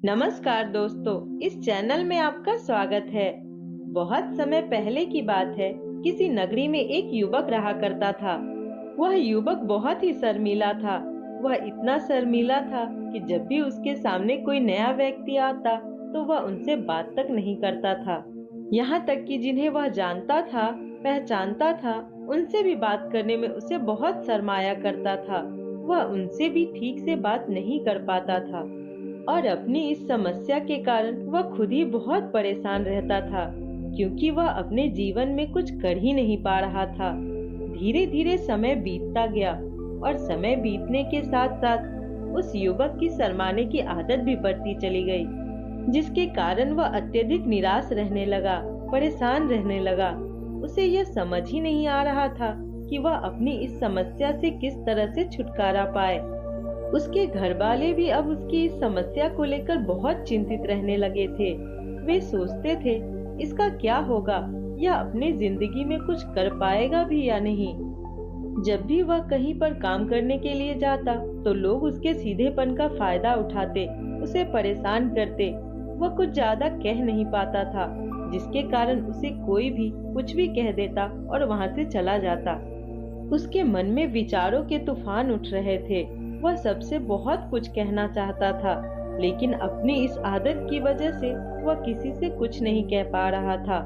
नमस्कार दोस्तों, इस चैनल में आपका स्वागत है। बहुत समय पहले की बात है। किसी नगरी में एक युवक रहा करता था। वह युवक बहुत ही शर्मीला था। वह इतना शर्मीला था कि जब भी उसके सामने कोई नया व्यक्ति आता तो वह उनसे बात तक नहीं करता था। यहाँ तक कि जिन्हें वह जानता था, पहचानता था, उनसे भी बात करने में उसे बहुत शर्माया करता था। वह उनसे भी ठीक से बात नहीं कर पाता था और अपनी इस समस्या के कारण वह खुद ही बहुत परेशान रहता था, क्योंकि वह अपने जीवन में कुछ कर ही नहीं पा रहा था। धीरे धीरे समय बीतता गया और समय बीतने के साथ साथ उस युवक की शर्माने की आदत भी बढ़ती चली गई, जिसके कारण वह अत्यधिक निराश रहने लगा, परेशान रहने लगा। उसे यह समझ ही नहीं आ रहा था कि वह अपनी इस समस्या से किस तरह से छुटकारा पाए। उसके घर वाले भी अब उसकी इस समस्या को लेकर बहुत चिंतित रहने लगे थे। वे सोचते थे, इसका क्या होगा, यह अपने जिंदगी में कुछ कर पाएगा भी या नहीं। जब भी वह कहीं पर काम करने के लिए जाता तो लोग उसके सीधेपन का फायदा उठाते, उसे परेशान करते। वह कुछ ज्यादा कह नहीं पाता था, जिसके कारण उसे कोई भी कुछ भी कह देता और वहाँ से चला जाता। उसके मन में विचारों के तूफान उठ रहे थे। वह सबसे बहुत कुछ कहना चाहता था, लेकिन अपनी इस आदत की वजह से वह किसी से कुछ नहीं कह पा रहा था।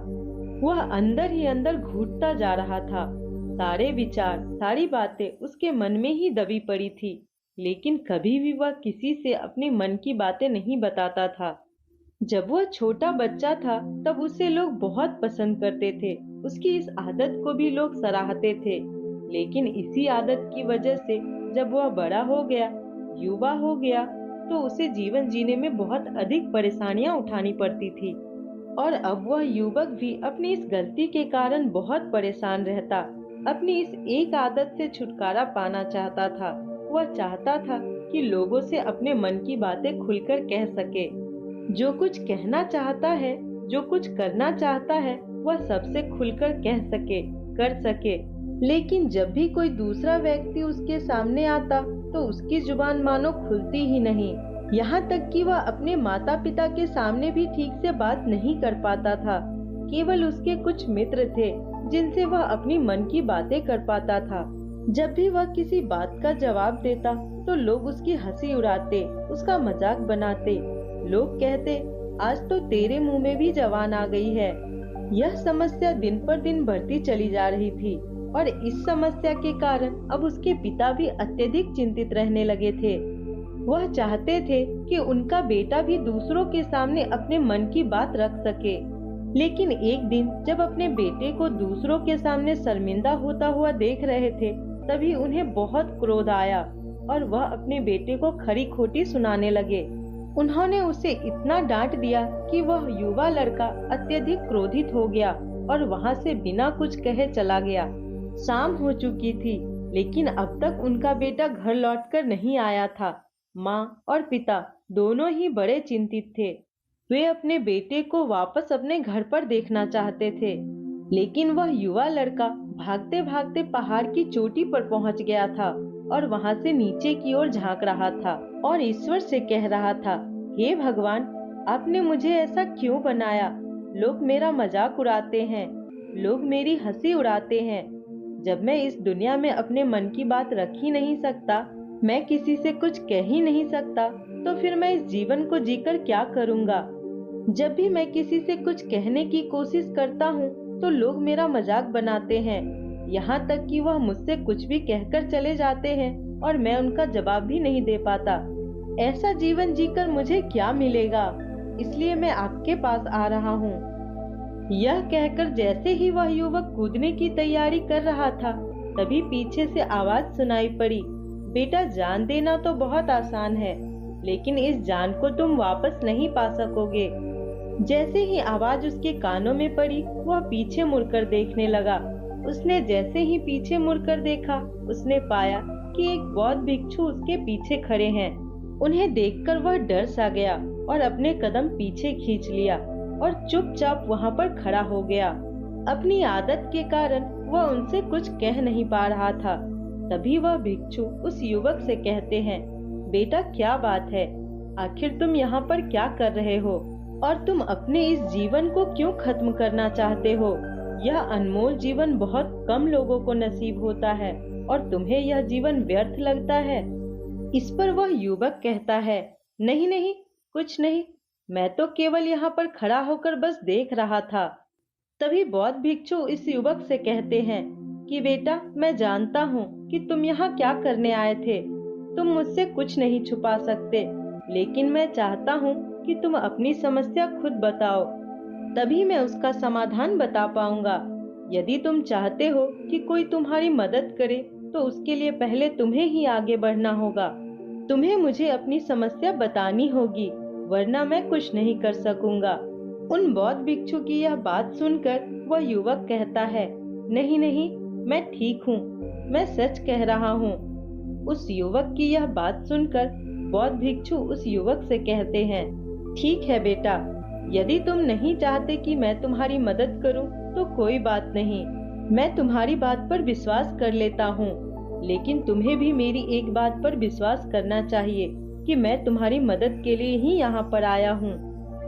वह अंदर ही अंदर घुटता जा रहा था। सारे विचार, सारी बातें उसके मन में ही दबी पड़ी थी, लेकिन कभी भी वह किसी से अपने मन की बातें नहीं बताता था। जब वह छोटा बच्चा था तब उसे लोग बहुत पसंद करते थे। उसकी इस आदत को भी लोग सराहते थे, लेकिन इसी आदत की वजह से जब वह बड़ा हो गया, युवा हो गया, तो उसे जीवन जीने में बहुत अधिक परेशानियां उठानी पड़ती थी। और अब वह युवक भी अपनी इस गलती के कारण बहुत परेशान रहता। अपनी इस एक आदत से छुटकारा पाना चाहता था। वह चाहता था कि लोगों से अपने मन की बातें खुलकर कह सके। जो कुछ कहना चाहता है, जो कुछ करना चाहता है, वह सबसे खुलकर कह सके, कर सके। लेकिन जब भी कोई दूसरा व्यक्ति उसके सामने आता तो उसकी जुबान मानो खुलती ही नहीं। यहाँ तक कि वह अपने माता पिता के सामने भी ठीक से बात नहीं कर पाता था। केवल उसके कुछ मित्र थे जिनसे वह अपनी मन की बातें कर पाता था। जब भी वह किसी बात का जवाब देता तो लोग उसकी हंसी उड़ाते, उसका मजाक बनाते। लोग कहते, आज तो तेरे मुंह में भी जवान आ गई है। यह समस्या दिन पर दिन बढ़ती चली जा रही थी और इस समस्या के कारण अब उसके पिता भी अत्यधिक चिंतित रहने लगे थे। वह चाहते थे कि उनका बेटा भी दूसरों के सामने अपने मन की बात रख सके, लेकिन एक दिन जब अपने बेटे को दूसरों के सामने शर्मिंदा होता हुआ देख रहे थे, तभी उन्हें बहुत क्रोध आया और वह अपने बेटे को खरी खोटी सुनाने लगे। उन्होंने उसे इतना डांट दिया कि वह युवा लड़का अत्यधिक क्रोधित हो गया और वहाँ से बिना कुछ कहे चला गया। शाम हो चुकी थी, लेकिन अब तक उनका बेटा घर लौटकर नहीं आया था। माँ और पिता दोनों ही बड़े चिंतित थे। वे अपने बेटे को वापस अपने घर पर देखना चाहते थे, लेकिन वह युवा लड़का भागते भागते पहाड़ की चोटी पर पहुंच गया था और वहां से नीचे की ओर झांक रहा था और ईश्वर से कह रहा था, हे भगवान, आपने मुझे ऐसा क्यों बनाया? लोग मेरा मजाक उड़ाते हैं, लोग मेरी हंसी उड़ाते हैं। जब मैं इस दुनिया में अपने मन की बात रख ही नहीं सकता, मैं किसी से कुछ कह ही नहीं सकता, तो फिर मैं इस जीवन को जीकर क्या करूँगा? जब भी मैं किसी से कुछ कहने की कोशिश करता हूँ तो लोग मेरा मजाक बनाते हैं। यहाँ तक कि वह मुझसे कुछ भी कहकर चले जाते हैं और मैं उनका जवाब भी नहीं दे पाता। ऐसा जीवन जीकर मुझे क्या मिलेगा? इसलिए मैं आपके पास आ रहा हूँ। यह कहकर जैसे ही वह युवक कूदने की तैयारी कर रहा था, तभी पीछे से आवाज सुनाई पड़ी, बेटा, जान देना तो बहुत आसान है, लेकिन इस जान को तुम वापस नहीं पा सकोगे। जैसे ही आवाज उसके कानों में पड़ी, वह पीछे मुड़कर देखने लगा। उसने जैसे ही पीछे मुड़कर देखा, उसने पाया कि एक बौद्ध भिक्षु उसके पीछे खड़े हैं। उन्हें देखकर वह डर सा गया और अपने कदम पीछे खींच लिया और चुपचाप वहाँ पर खड़ा हो गया। अपनी आदत के कारण वह उनसे कुछ कह नहीं पा रहा था। तभी वह भिक्षु उस युवक से कहते हैं, बेटा, क्या बात है? आखिर तुम यहाँ पर क्या कर रहे हो और तुम अपने इस जीवन को क्यों खत्म करना चाहते हो? यह अनमोल जीवन बहुत कम लोगों को नसीब होता है और तुम्हें यह जीवन व्यर्थ लगता है। इस पर वह युवक कहता है, नहीं नहीं, कुछ नहीं, मैं तो केवल यहाँ पर खड़ा होकर बस देख रहा था। तभी बौद्ध भिक्षु इस युवक से कहते हैं कि बेटा, मैं जानता हूँ कि तुम यहाँ क्या करने आए थे। तुम मुझसे कुछ नहीं छुपा सकते, लेकिन मैं चाहता हूँ कि तुम अपनी समस्या खुद बताओ, तभी मैं उसका समाधान बता पाऊंगा। यदि तुम चाहते हो कि कोई तुम्हारी मदद करे, तो उसके लिए पहले तुम्हें ही आगे बढ़ना होगा। तुम्हें मुझे अपनी समस्या बतानी होगी, वरना मैं कुछ नहीं कर सकूंगा। उन बौद्ध भिक्षु की यह बात सुनकर वह युवक कहता है, नहीं नहीं, मैं ठीक हूँ, मैं सच कह रहा हूँ। उस युवक की यह बात सुनकर बौद्ध भिक्षु उस युवक से कहते हैं, ठीक है बेटा, यदि तुम नहीं चाहते कि मैं तुम्हारी मदद करूं, तो कोई बात नहीं, मैं तुम्हारी बात पर विश्वास कर लेता हूं। लेकिन तुम्हें भी मेरी एक बात पर विश्वास करना चाहिए कि मैं तुम्हारी मदद के लिए ही यहाँ पर आया हूँ।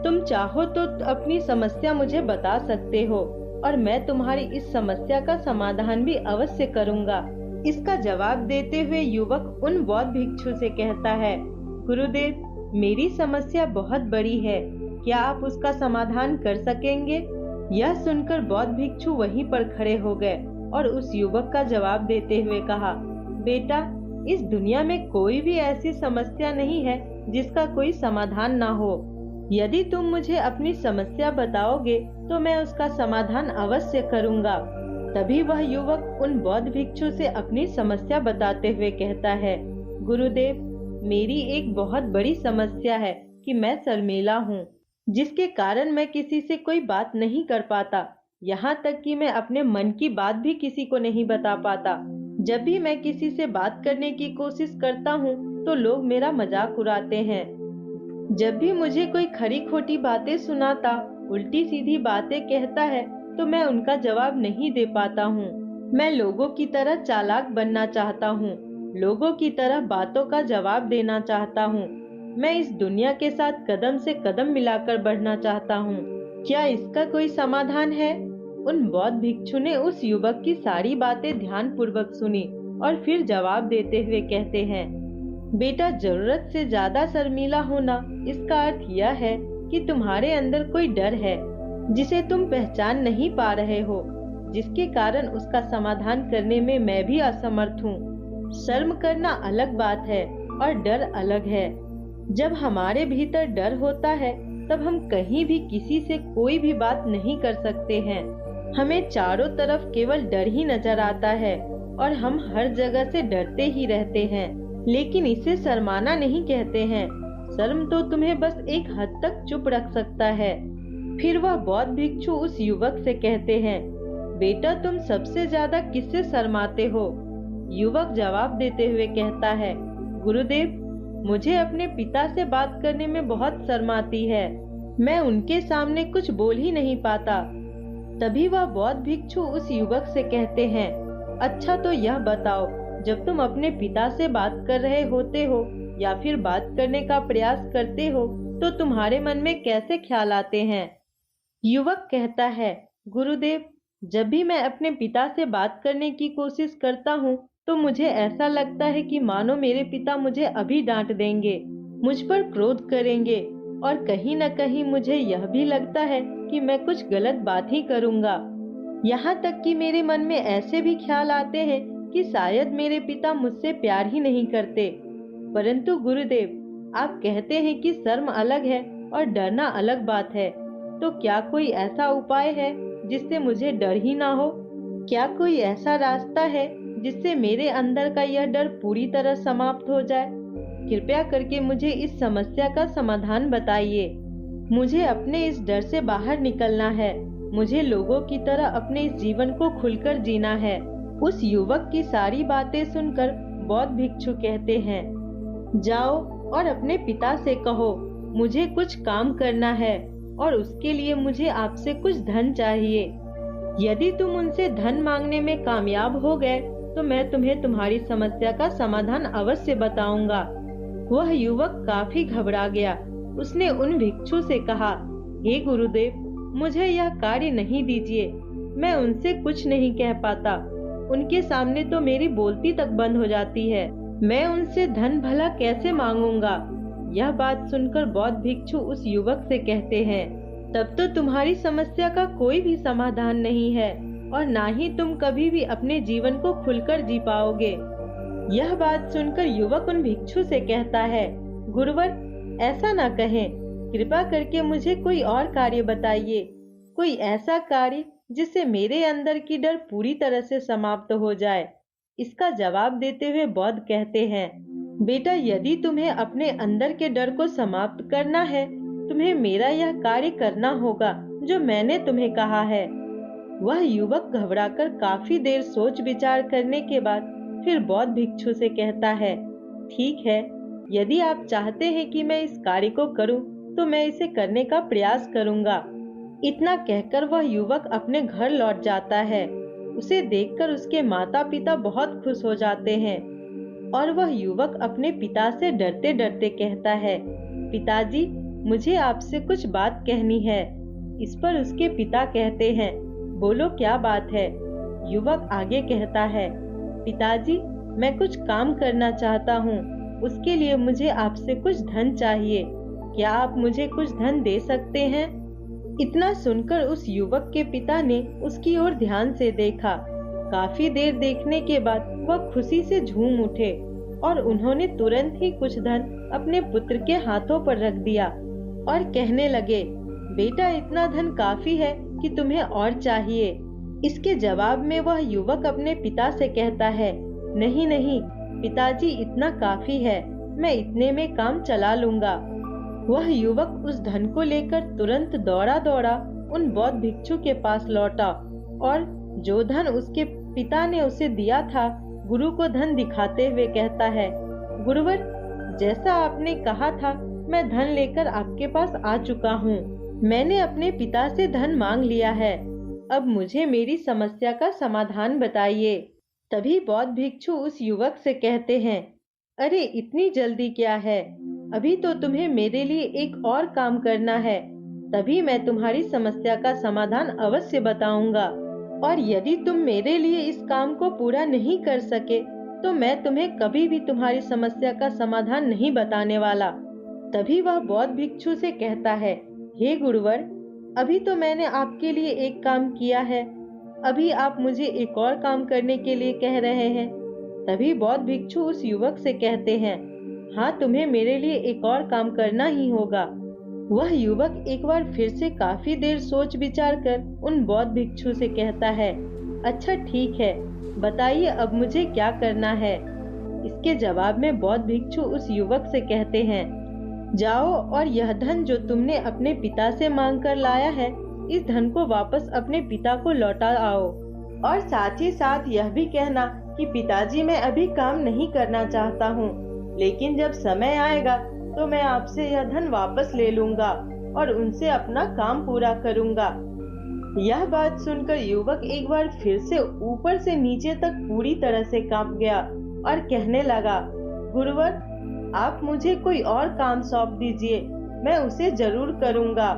तुम चाहो तो अपनी समस्या मुझे बता सकते हो और मैं तुम्हारी इस समस्या का समाधान भी अवश्य करूँगा। इसका जवाब देते हुए युवक उन बौद्ध भिक्षु से कहता है, गुरुदेव, मेरी समस्या बहुत बड़ी है, क्या आप उसका समाधान कर सकेंगे? यह सुनकर बौद्ध भिक्षु वहीं पर खड़े हो गए और उस युवक का जवाब देते हुए कहा, बेटा, इस दुनिया में कोई भी ऐसी समस्या नहीं है जिसका कोई समाधान ना हो। यदि तुम मुझे अपनी समस्या बताओगे तो मैं उसका समाधान अवश्य करूँगा। तभी वह युवक उन बौद्ध भिक्षु से अपनी समस्या बताते हुए कहता है, गुरुदेव, मेरी एक बहुत बड़ी समस्या है कि मैं शर्मीला हूँ, जिसके कारण मैं किसी से कोई बात नहीं कर पाता। यहाँ तक कि मैं अपने मन की बात भी किसी को नहीं बता पाता। जब भी मैं किसी से बात करने की कोशिश करता हूँ तो लोग मेरा मजाक उड़ाते हैं। जब भी मुझे कोई खरी खोटी बातें सुनाता, उल्टी सीधी बातें कहता है, तो मैं उनका जवाब नहीं दे पाता हूँ। मैं लोगों की तरह चालाक बनना चाहता हूँ, लोगों की तरह बातों का जवाब देना चाहता हूँ। मैं इस दुनिया के साथ कदम से कदम मिलाकर बढ़ना चाहता हूँ। क्या इसका कोई समाधान है? उन बौद्ध भिक्षु ने उस युवक की सारी बातें ध्यान पूर्वक सुनी और फिर जवाब देते हुए कहते हैं, बेटा, जरूरत से ज्यादा शर्मीला होना, इसका अर्थ यह है कि तुम्हारे अंदर कोई डर है जिसे तुम पहचान नहीं पा रहे हो, जिसके कारण उसका समाधान करने में मैं भी असमर्थ हूँ। शर्म करना अलग बात है और डर अलग है। जब हमारे भीतर डर होता है तब हम कहीं भी किसी से कोई भी बात नहीं कर सकते हैं। हमें चारों तरफ केवल डर ही नजर आता है और हम हर जगह से डरते ही रहते हैं, लेकिन इसे शर्माना नहीं कहते हैं। शर्म तो तुम्हें बस एक हद तक चुप रख सकता है। फिर वह बौद्ध भिक्षु उस युवक से कहते हैं, बेटा, तुम सबसे ज्यादा किससे शर्माते हो? युवक जवाब देते हुए कहता है, गुरुदेव, मुझे अपने पिता से बात करने में बहुत शर्म आती है, मैं उनके सामने कुछ बोल ही नहीं पाता। तभी वह बौद्ध भिक्षु उस युवक से कहते हैं, अच्छा, तो यह बताओ, जब तुम अपने पिता से बात कर रहे होते हो या फिर बात करने का प्रयास करते हो तो तुम्हारे मन में कैसे ख्याल आते हैं? युवक कहता है, गुरुदेव, जब भी मैं अपने पिता से बात करने की कोशिश करता हूँ तो मुझे ऐसा लगता है कि मानो मेरे पिता मुझे अभी डांट देंगे, मुझ पर क्रोध करेंगे और कहीं न कहीं मुझे यह भी लगता है कि मैं कुछ गलत बात ही करूँगा। यहाँ तक कि मेरे मन में ऐसे भी ख्याल आते हैं कि शायद मेरे पिता मुझसे प्यार ही नहीं करते। परंतु गुरुदेव, आप कहते हैं कि शर्म अलग है और डरना अलग बात है, तो क्या कोई ऐसा उपाय है जिससे मुझे डर ही ना हो? क्या कोई ऐसा रास्ता है जिससे मेरे अंदर का यह डर पूरी तरह समाप्त हो जाए? कृपया करके मुझे इस समस्या का समाधान बताइए। मुझे अपने इस डर से बाहर निकलना है। मुझे लोगों की तरह अपने इस जीवन को खुलकर जीना है। उस युवक की सारी बातें सुनकर बौद्ध भिक्षु कहते हैं, जाओ और अपने पिता से कहो, मुझे कुछ काम करना है और उसके लिए मुझे आपसे कुछ धन चाहिए। यदि तुम उनसे धन मांगने में कामयाब हो गए तो मैं तुम्हें तुम्हारी समस्या का समाधान अवश्य बताऊंगा। वह युवक काफी घबरा गया। उसने उन भिक्षु से कहा, हे गुरुदेव, मुझे यह कार्य नहीं दीजिए। मैं उनसे कुछ नहीं कह पाता। उनके सामने तो मेरी बोलती तक बंद हो जाती है। मैं उनसे धन भला कैसे मांगूंगा। यह बात सुनकर बौद्ध भिक्षु उस युवक से कहते हैं, तब तो तुम्हारी समस्या का कोई भी समाधान नहीं है और ना ही तुम कभी भी अपने जीवन को खुलकर जी पाओगे। यह बात सुनकर युवक उन भिक्षु से कहता है, गुरुवर, ऐसा ना कहें। कृपा करके मुझे कोई और कार्य बताइए, कोई ऐसा कार्य जिससे मेरे अंदर की डर पूरी तरह से समाप्त हो जाए। इसका जवाब देते हुए बौद्ध कहते हैं, बेटा, यदि तुम्हें अपने अंदर के डर को समाप्त करना है, तुम्हें मेरा यह कार्य करना होगा जो मैंने तुम्हें कहा है। वह युवक घबराकर काफी देर सोच विचार करने के बाद फिर बौद्ध भिक्षु से कहता है, ठीक है, यदि आप चाहते हैं कि मैं इस कार्य को करूं, तो मैं इसे करने का प्रयास करूंगा। इतना कहकर वह युवक अपने घर लौट जाता है। उसे देखकर उसके माता पिता बहुत खुश हो जाते हैं और वह युवक अपने पिता से डरते डरते कहता है, पिताजी, मुझे आपसे कुछ बात कहनी है। इस पर उसके पिता कहते हैं, बोलो, क्या बात है। युवक आगे कहता है, पिताजी, मैं कुछ काम करना चाहता हूँ। उसके लिए मुझे आपसे कुछ धन चाहिए। क्या आप मुझे कुछ धन दे सकते हैं? इतना सुनकर उस युवक के पिता ने उसकी ओर ध्यान से देखा। काफी देर देखने के बाद वह खुशी से झूम उठे और उन्होंने तुरंत ही कुछ धन अपने पुत्र के हाथों पर रख दिया और कहने लगे, बेटा, इतना धन काफी है कि तुम्हें और चाहिए। इसके जवाब में वह युवक अपने पिता से कहता है, नहीं नहीं पिताजी, इतना काफी है, मैं इतने में काम चला लूंगा। वह युवक उस धन को लेकर तुरंत दौड़ा दौड़ा उन बौद्ध भिक्षु के पास लौटा और जो धन उसके पिता ने उसे दिया था, गुरु को धन दिखाते हुए कहता है, गुरुवर, जैसा आपने कहा था, मैं धन लेकर आपके पास आ चुका हूँ। मैंने अपने पिता से धन मांग लिया है। अब मुझे मेरी समस्या का समाधान बताइए। तभी बौद्ध भिक्षु उस युवक से कहते हैं, अरे, इतनी जल्दी क्या है? अभी तो तुम्हें मेरे लिए एक और काम करना है, तभी मैं तुम्हारी समस्या का समाधान अवश्य बताऊंगा। और यदि तुम मेरे लिए इस काम को पूरा नहीं कर सके, तो मैं तुम्हें कभी भी तुम्हारी समस्या का समाधान नहीं बताने वाला। तभी वह बौद्ध भिक्षु से कहता है, हे गुरुवर, अभी तो मैंने आपके लिए एक काम किया है, अभी आप मुझे एक और काम करने के लिए कह रहे हैं। तभी बौद्ध भिक्षु उस युवक से कहते हैं, हाँ, तुम्हें मेरे लिए एक और काम करना ही होगा। वह युवक एक बार फिर से काफी देर सोच विचार कर उन बौद्ध भिक्षु से कहता है, अच्छा ठीक है, बताइए अब मुझे क्या करना है। इसके जवाब में बौद्ध भिक्षु उस युवक से कहते हैं, जाओ और यह धन जो तुमने अपने पिता से मांग कर लाया है, इस धन को वापस अपने पिता को लौटा आओ। और साथ ही साथ यह भी कहना कि पिताजी, मैं अभी काम नहीं करना चाहता हूँ, लेकिन जब समय आएगा तो मैं आपसे यह धन वापस ले लूंगा और उनसे अपना काम पूरा करूंगा। यह बात सुनकर युवक एक बार फिर से ऊपर से नीचे तक पूरी तरह से कांप गया और कहने लगा, गुरुवर, आप मुझे कोई और काम सौंप दीजिए, मैं उसे जरूर करूंगा।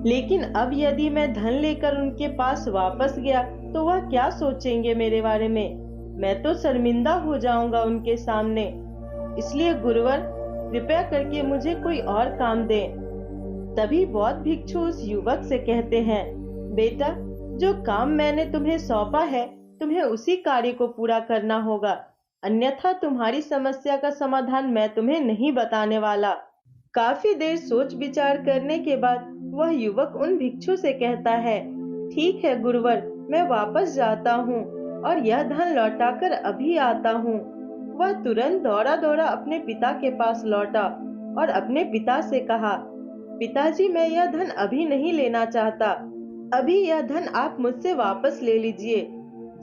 लेकिन अब यदि मैं धन लेकर उनके पास वापस गया तो वह क्या सोचेंगे मेरे बारे में? मैं तो शर्मिंदा हो जाऊंगा उनके सामने। इसलिए गुरुवर, कृपया करके मुझे कोई और काम दें। तभी बौद्ध भिक्षु उस युवक से कहते हैं, बेटा, जो काम मैंने तुम्हें सौंपा है, तुम्हें उसी कार्य को पूरा करना होगा, अन्यथा तुम्हारी समस्या का समाधान मैं तुम्हें नहीं बताने वाला। काफी देर सोच विचार करने के बाद वह युवक उन भिक्षु से कहता है, ठीक है गुरुवर, मैं वापस जाता हूँ और यह धन लौटाकर अभी आता हूँ। वह तुरंत दौड़ा दौड़ा अपने पिता के पास लौटा और अपने पिता से कहा, पिताजी, मैं यह धन अभी नहीं लेना चाहता, अभी यह धन आप मुझसे वापस ले लीजिए।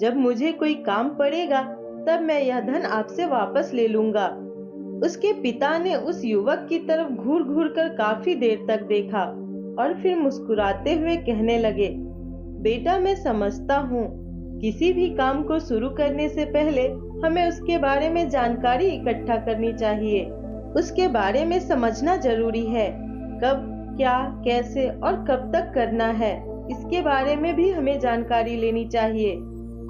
जब मुझे कोई काम पड़ेगा तब मैं यह धन आपसे वापस ले लूंगा। उसके पिता ने उस युवक की तरफ घूर घूर कर काफी देर तक देखा और फिर मुस्कुराते हुए कहने लगे, बेटा, मैं समझता हूँ, किसी भी काम को शुरू करने से पहले हमें उसके बारे में जानकारी इकट्ठा करनी चाहिए। उसके बारे में समझना जरूरी है। कब, क्या, कैसे और कब तक करना है, इसके बारे में भी हमें जानकारी लेनी चाहिए।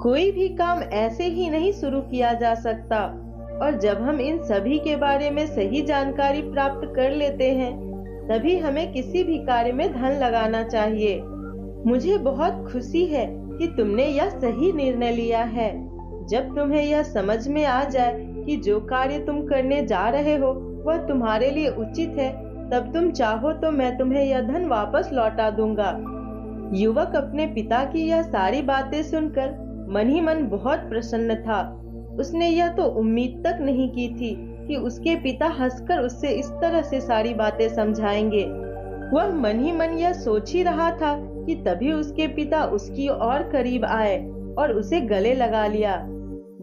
कोई भी काम ऐसे ही नहीं शुरू किया जा सकता, और जब हम इन सभी के बारे में सही जानकारी प्राप्त कर लेते हैं, तभी हमें किसी भी कार्य में धन लगाना चाहिए। मुझे बहुत खुशी है कि तुमने यह सही निर्णय लिया है। जब तुम्हें यह समझ में आ जाए कि जो कार्य तुम करने जा रहे हो वह तुम्हारे लिए उचित है, तब तुम चाहो तो मैं तुम्हें यह धन वापस लौटा दूंगा। युवक अपने पिता की यह सारी बातें सुनकर मन ही मन बहुत प्रसन्न था। उसने यह तो उम्मीद तक नहीं की थी कि उसके पिता हंसकर उससे इस तरह से सारी बातें समझाएंगे। वह मन ही मन यह सोच ही रहा था कि तभी उसके पिता उसकी और करीब आए और उसे गले लगा लिया।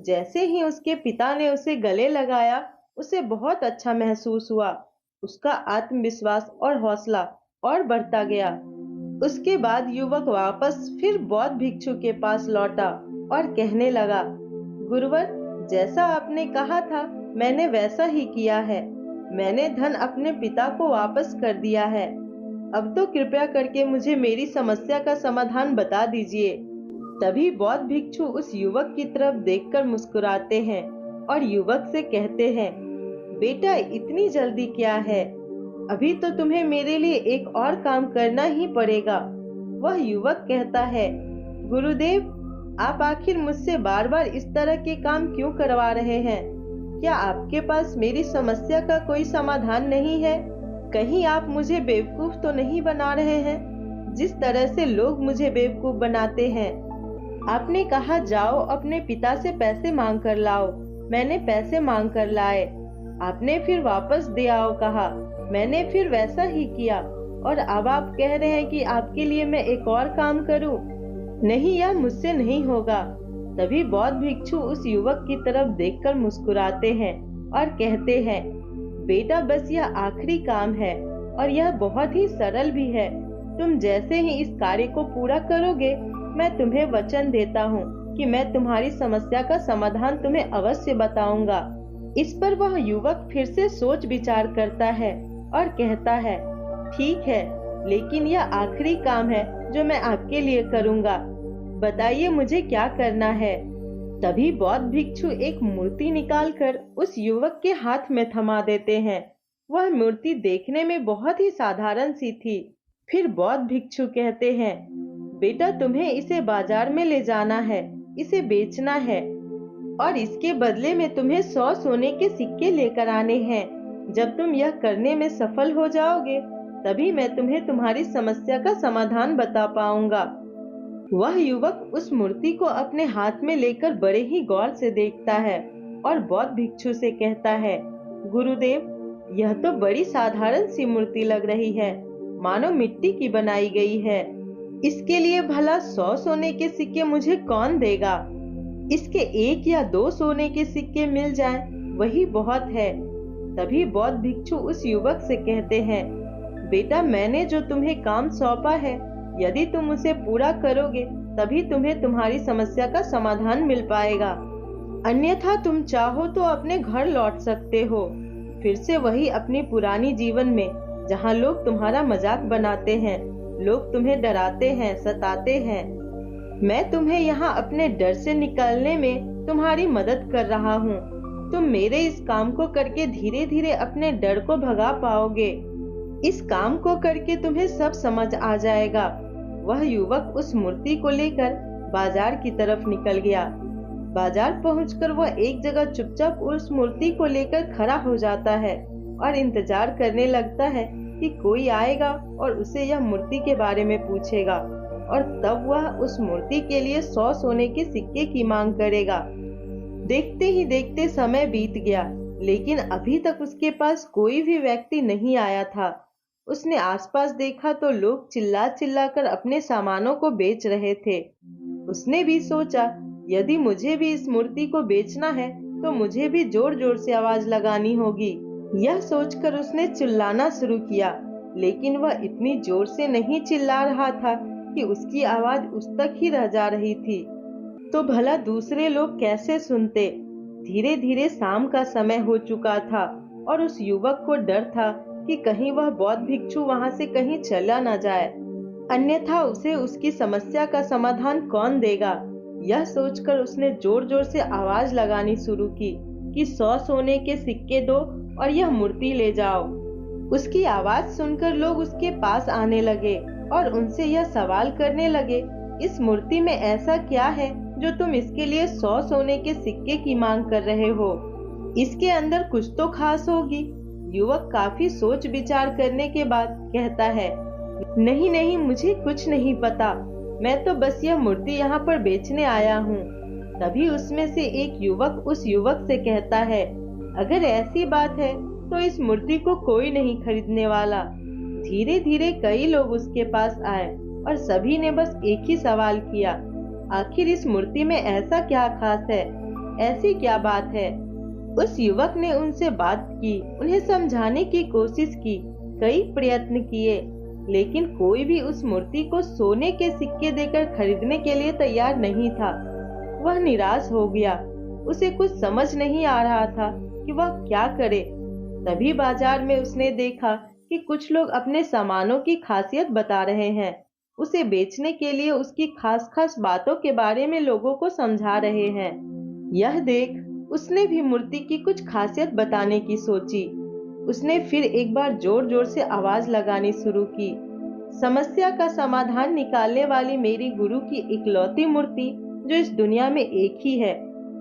जैसे ही उसके पिता ने उसे गले लगाया, उसे बहुत अच्छा महसूस हुआ। उसका आत्मविश्वास और हौसला और बढ़ता गया। उसके बाद युवक वापस फिर बौद्ध भिक्षु के पास लौटा और कहने लगा, गुरुवर, जैसा आपने कहा था मैंने वैसा ही किया है। मैंने धन अपने पिता को वापस कर दिया है। अब तो कृपया करके मुझे मेरी समस्या का समाधान बता दीजिए। तभी बौद्ध भिक्षु उस युवक की तरफ देखकर मुस्कुराते हैं और युवक से कहते हैं, बेटा, इतनी जल्दी क्या है? अभी तो तुम्हें मेरे लिए एक और काम करना ही पड़ेगा। वह युवक कहता है, गुरुदेव, आप आखिर मुझसे बार बार इस तरह के काम क्यों करवा रहे हैं? क्या आपके पास मेरी समस्या का कोई समाधान नहीं है? कहीं आप मुझे बेवकूफ तो नहीं बना रहे हैं, जिस तरह से लोग मुझे बेवकूफ बनाते हैं? आपने कहा जाओ अपने पिता से पैसे मांग कर लाओ। मैंने पैसे मांग कर लाए। आपने फिर वापस दे आओ कहा। मैंने फिर वैसा ही किया, और अब आप कह रहे हैं कि आपके लिए मैं एक और काम करूं? नहीं, यह मुझसे नहीं होगा। तभी बौद्ध भिक्षु उस युवक की तरफ देखकर मुस्कुराते हैं और कहते हैं, बेटा, बस यह आखिरी काम है और यह बहुत ही सरल भी है। तुम जैसे ही इस कार्य को पूरा करोगे, मैं तुम्हें वचन देता हूँ कि मैं तुम्हारी समस्या का समाधान तुम्हें अवश्य बताऊंगा। इस पर वह युवक फिर से सोच विचार करता है और कहता है, ठीक है, लेकिन यह आखिरी काम है जो मैं आपके लिए करूंगा। बताइए मुझे क्या करना है? तभी बौद्ध भिक्षु एक मूर्ति निकालकर उस युवक के हाथ में थमा देते हैं। वह मूर्ति देखने में बहुत ही साधारण सी थी। फिर बौद्ध भिक्षु कहते हैं, बेटा, तुम्हें इसे बाजार में ले जाना है, इसे बेचना है, और इसके बदले में तुम्हें 100 सोने के सिक्के लेकर आने हैं। जब तुम यह करने में सफल हो जाओगे, तभी मैं तुम्हें तुम्हारी समस्या का समाधान बता पाऊंगा। वह युवक उस मूर्ति को अपने हाथ में लेकर बड़े ही गौर से देखता है और बौद्ध भिक्षु से कहता है, गुरुदेव, यह तो बड़ी साधारण सी मूर्ति लग रही है, मानो मिट्टी की बनाई गई है। इसके लिए भला 100 सोने के सिक्के मुझे कौन देगा? इसके 1 या 2 सोने के सिक्के मिल जाएं, वही बहुत है। तभी बौद्ध भिक्षु उस युवक से कहते हैं, बेटा, मैंने जो तुम्हें काम सौंपा है, यदि तुम उसे पूरा करोगे तभी तुम्हें तुम्हारी समस्या का समाधान मिल पाएगा। अन्यथा तुम चाहो तो अपने घर लौट सकते हो, फिर से वही अपनी पुरानी जीवन में, जहाँ लोग तुम्हारा मजाक बनाते हैं, लोग तुम्हें डराते हैं, सताते हैं। मैं तुम्हें यहाँ अपने डर से निकलने में तुम्हारी मदद कर रहा हूँ। तुम मेरे इस काम को करके धीरे धीरे अपने डर को भगा पाओगे। इस काम को करके तुम्हें सब समझ आ जाएगा। वह युवक उस मूर्ति को लेकर बाजार की तरफ निकल गया। बाजार पहुंचकर वह एक जगह चुपचाप उस मूर्ति को लेकर खड़ा हो जाता है और इंतजार करने लगता है कि कोई आएगा और उसे यह मूर्ति के बारे में पूछेगा, और तब वह उस मूर्ति के लिए 100 सोने के सिक्के की मांग करेगा। देखते ही देखते समय बीत गया, लेकिन अभी तक उसके पास कोई भी व्यक्ति नहीं आया था। उसने आसपास देखा तो लोग चिल्ला चिल्ला कर अपने सामानों को बेच रहे थे। उसने भी सोचा, यदि मुझे भी इस मूर्ति को बेचना है तो मुझे भी जोर जोर से आवाज लगानी होगी। यह सोचकर उसने चिल्लाना शुरू किया, लेकिन वह इतनी जोर से नहीं चिल्ला रहा था कि उसकी आवाज उस तक ही रह जा रही थी। तो भला दूसरे लोग कैसे सुनते? धीरे धीरे शाम का समय हो चुका था और उस युवक को डर था कि कहीं वह बौद्ध भिक्षु वहां से कहीं चला न जाए, अन्यथा उसे उसकी समस्या का समाधान कौन देगा। यह सोचकर उसने जोर जोर से आवाज लगानी शुरू की कि 100 सोने के सिक्के दो और यह मूर्ति ले जाओ। उसकी आवाज सुनकर लोग उसके पास आने लगे और उनसे यह सवाल करने लगे, इस मूर्ति में ऐसा क्या है जो तुम इसके लिए 100 सोने के सिक्के की मांग कर रहे हो? इसके अंदर कुछ तो खास होगी। युवक काफी सोच विचार करने के बाद कहता है, नहीं नहीं, मुझे कुछ नहीं पता, मैं तो बस यह मूर्ति यहाँ पर बेचने आया हूँ। तभी उसमें से एक युवक उस युवक से कहता है, अगर ऐसी बात है तो इस मूर्ति को कोई नहीं खरीदने वाला। धीरे धीरे कई लोग उसके पास आए और सभी ने बस एक ही सवाल किया, आखिर इस मूर्ति में ऐसा क्या खास है, ऐसी क्या बात है? उस युवक ने उनसे बात की, उन्हें समझाने की कोशिश की, कई प्रयत्न किए, लेकिन कोई भी उस मूर्ति को सोने के सिक्के देकर खरीदने के लिए तैयार नहीं था। वह निराश हो गया, उसे कुछ समझ नहीं आ रहा था कि वह क्या करे। तभी बाजार में उसने देखा कि कुछ लोग अपने सामानों की खासियत बता रहे हैं, उसे बेचने के लिए उसकी खास खास बातों के बारे में लोगों को समझा रहे हैं। यह देख उसने भी मूर्ति की कुछ खासियत बताने की सोची। उसने फिर एक बार जोर जोर से आवाज लगानी शुरू की, समस्या का समाधान निकालने वाली मेरी गुरु की इकलौती मूर्ति जो इस दुनिया में एक ही है,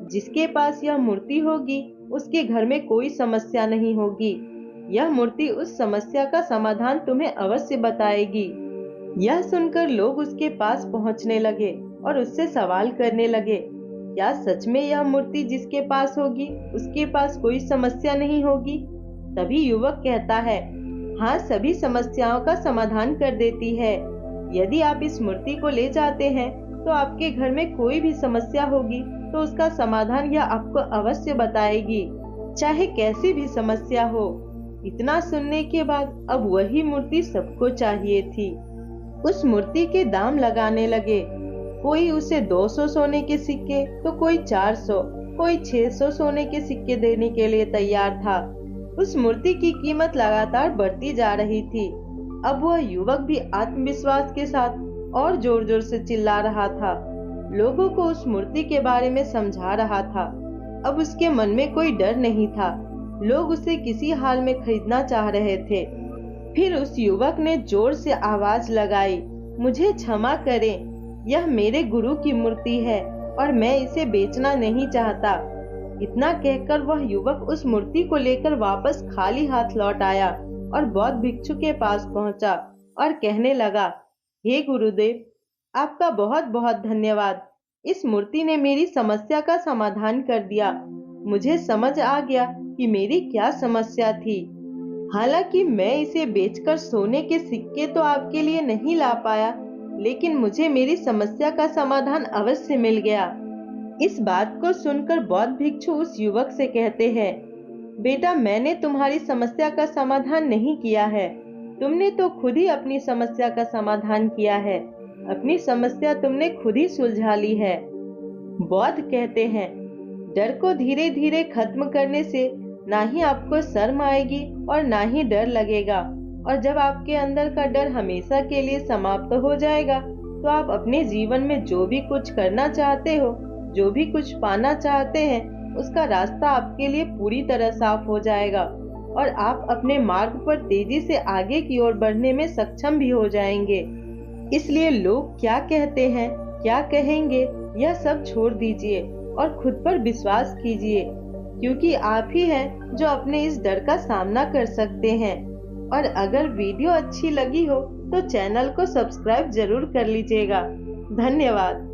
जिसके पास यह मूर्ति होगी उसके घर में कोई समस्या नहीं होगी। यह मूर्ति उस समस्या का समाधान तुम्हें अवश्य बताएगी। यह सुनकर लोग उसके पास पहुंचने लगे और उससे सवाल करने लगे, क्या सच में यह मूर्ति जिसके पास होगी उसके पास कोई समस्या नहीं होगी? तभी युवक कहता है, हाँ, सभी समस्याओं का समाधान कर देती है। यदि आप इस मूर्ति को ले जाते हैं तो आपके घर में कोई भी समस्या होगी तो उसका समाधान यह आपको अवश्य बताएगी, चाहे कैसी भी समस्या हो। इतना सुनने के बाद अब वही मूर्ति सबको चाहिए थी। उस मूर्ति के दाम लगाने लगे, कोई उसे 200 सोने के सिक्के तो कोई 400, कोई 600 सोने के सिक्के देने के लिए तैयार था। उस मूर्ति की कीमत लगातार बढ़ती जा रही थी। अब वह युवक भी आत्मविश्वास के साथ और जोर जोर से चिल्ला रहा था, लोगों को उस मूर्ति के बारे में समझा रहा था। अब उसके मन में कोई डर नहीं था, लोग उसे किसी हाल में खरीदना चाह रहे थे। फिर उस युवक ने जोर से आवाज लगाई, मुझे क्षमा करें, यह मेरे गुरु की मूर्ति है और मैं इसे बेचना नहीं चाहता। इतना कहकर वह युवक उस मूर्ति को लेकर वापस खाली हाथ लौट आया और बौद्ध भिक्षु के पास पहुंचा और कहने लगा, हे गुरुदेव, आपका बहुत बहुत धन्यवाद। इस मूर्ति ने मेरी समस्या का समाधान कर दिया। मुझे समझ आ गया कि मेरी क्या समस्या थी। हालांकि मैं इसे बेचकर सोने के सिक्के तो आपके लिए नहीं ला पाया, लेकिन मुझे मेरी समस्या का समाधान अवश्य मिल गया। इस बात को सुनकर बौद्ध भिक्षु उस युवक से कहते हैं, बेटा, मैंने तुम्हारी समस्या का समाधान नहीं किया है, तुमने तो खुद ही अपनी समस्या का समाधान किया है। अपनी समस्या तुमने खुद ही सुलझा ली है। बौद्ध कहते हैं, डर को धीरे धीरे खत्म करने से ना ही आपको शर्म आएगी और ना ही डर लगेगा, और जब आपके अंदर का डर हमेशा के लिए समाप्त हो जाएगा तो आप अपने जीवन में जो भी कुछ करना चाहते हो, जो भी कुछ पाना चाहते हैं, उसका रास्ता आपके लिए पूरी तरह साफ हो जाएगा और आप अपने मार्ग पर तेजी से आगे की ओर बढ़ने में सक्षम भी हो जाएंगे। इसलिए लोग क्या कहते हैं, क्या कहेंगे, यह सब छोड़ दीजिए और खुद पर विश्वास कीजिए, क्योंकि आप ही हैं जो अपने इस डर का सामना कर सकते हैं। और अगर वीडियो अच्छी लगी हो तो चैनल को सब्सक्राइब जरूर कर लीजिएगा। धन्यवाद।